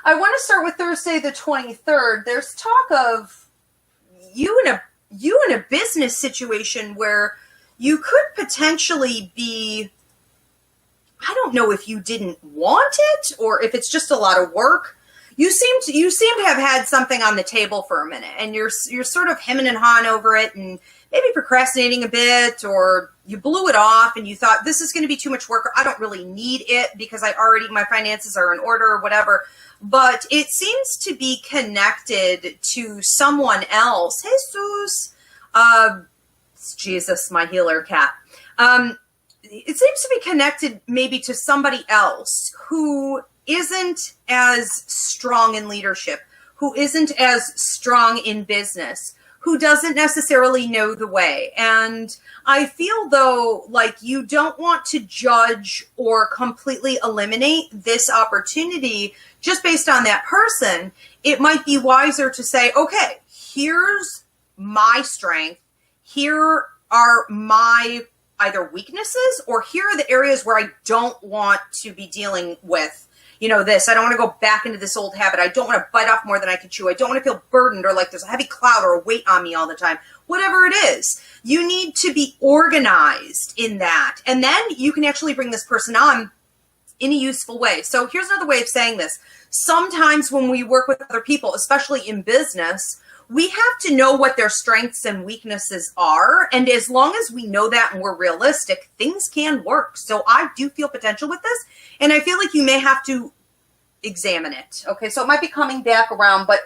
I want to start with Thursday the 23rd. There's talk of you in a business situation where you could potentially be, I don't know if you didn't want it or if it's just a lot of work. You seem to have had something on the table for a minute, and you're sort of hemming and hawing over it and maybe procrastinating a bit, or you blew it off and you thought this is going to be too much work, or I don't really need it because my finances are in order or whatever. But it seems to be connected to someone else. Jesus, Jesus, my healer cat. It seems to be connected maybe to somebody else who isn't as strong in leadership, who isn't as strong in business, who doesn't necessarily know the way. And I feel, though, like you don't want to judge or completely eliminate this opportunity just based on that person. It might be wiser to say, okay, here's my strength. Here are my either weaknesses, or here are the areas where I don't want to be dealing with this. I don't want to go back into this old habit. I don't want to bite off more than I can chew. I don't want to feel burdened or like there's a heavy cloud or a weight on me all the time. Whatever it is, you need to be organized in that. And then you can actually bring this person on in a useful way. So here's another way of saying this. Sometimes when we work with other people, especially in business, we have to know what their strengths and weaknesses are. And as long as we know that and we're realistic, things can work. So I do feel potential with this. And I feel like you may have to examine it. Okay, so it might be coming back around. But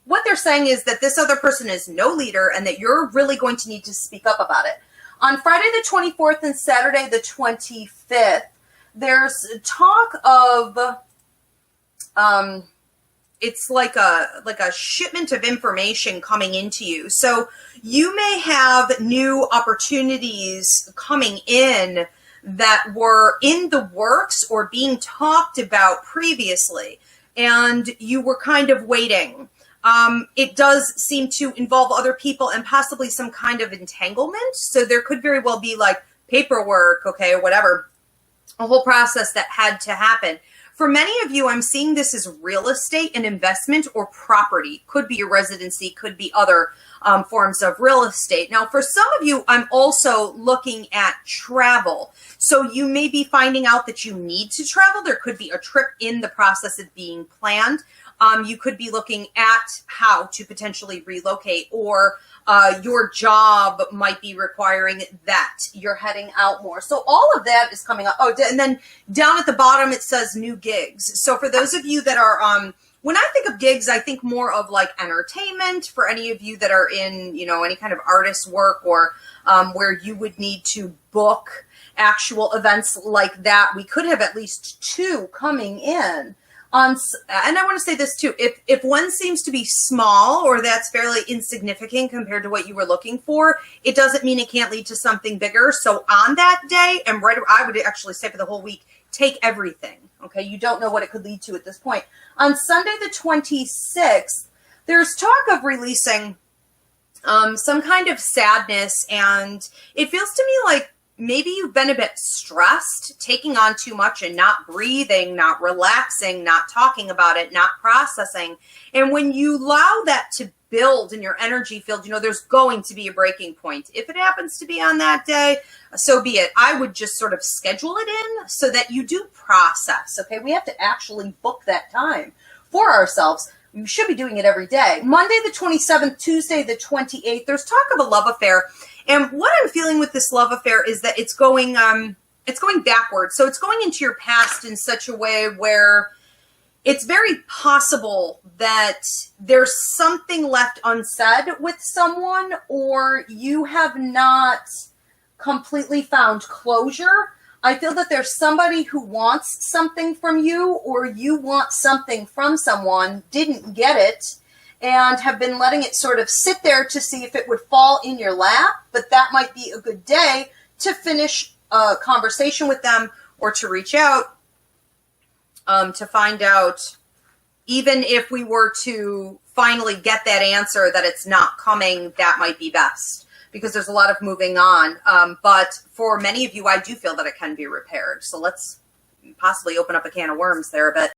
what they're saying is that this other person is no leader and that you're really going to need to speak up about it. On Friday the 24th and Saturday the 25th, there's talk of... it's like a shipment of information coming into you. So you may have new opportunities coming in that were in the works or being talked about previously, and you were kind of waiting. It does seem to involve other people and possibly some kind of entanglement. So there could very well be like paperwork, okay, or whatever, a whole process that had to happen. For many of you, I'm seeing this as real estate and investment or property. Could be your residency, could be other forms of real estate. Now, for some of you, I'm also looking at travel. So you may be finding out that you need to travel. There could be a trip in the process of being planned. You could be looking at how to potentially relocate, or your job might be requiring that you're heading out more. So all of that is coming up. Oh, and then down at the bottom, it says new gigs. So for those of you that are, when I think of gigs, I think more of like entertainment. For any of you that are in, any kind of artist work, or where you would need to book actual events like that, we could have at least two coming in. And I want to say this too, if one seems to be small or that's fairly insignificant compared to what you were looking for, it doesn't mean it can't lead to something bigger. So on that day, and I would actually say for the whole week, take everything. Okay, you don't know what it could lead to at this point. On Sunday the 26th, there's talk of releasing some kind of sadness, and it feels to me like maybe you've been a bit stressed, taking on too much and not breathing, not relaxing, not talking about it, not processing. And when you allow that to build in your energy field, there's going to be a breaking point. If it happens to be on that day, so be it. I would just sort of schedule it in so that you do process. Okay, we have to actually book that time for ourselves. We should be doing it every day. Monday the 27th, Tuesday the 28th, there's talk of a love affair. And what I'm feeling with this love affair is that it's going backwards. So it's going into your past in such a way where it's very possible that there's something left unsaid with someone, or you have not completely found closure. I feel that there's somebody who wants something from you, or you want something from someone, didn't get it, and have been letting it sort of sit there to see if it would fall in your lap. But that might be a good day to finish a conversation with them, or to reach out to find out, even if we were to finally get that answer that it's not coming, that might be best, because there's a lot of moving on. But for many of you, I do feel that it can be repaired. So let's possibly open up a can of worms there a bit.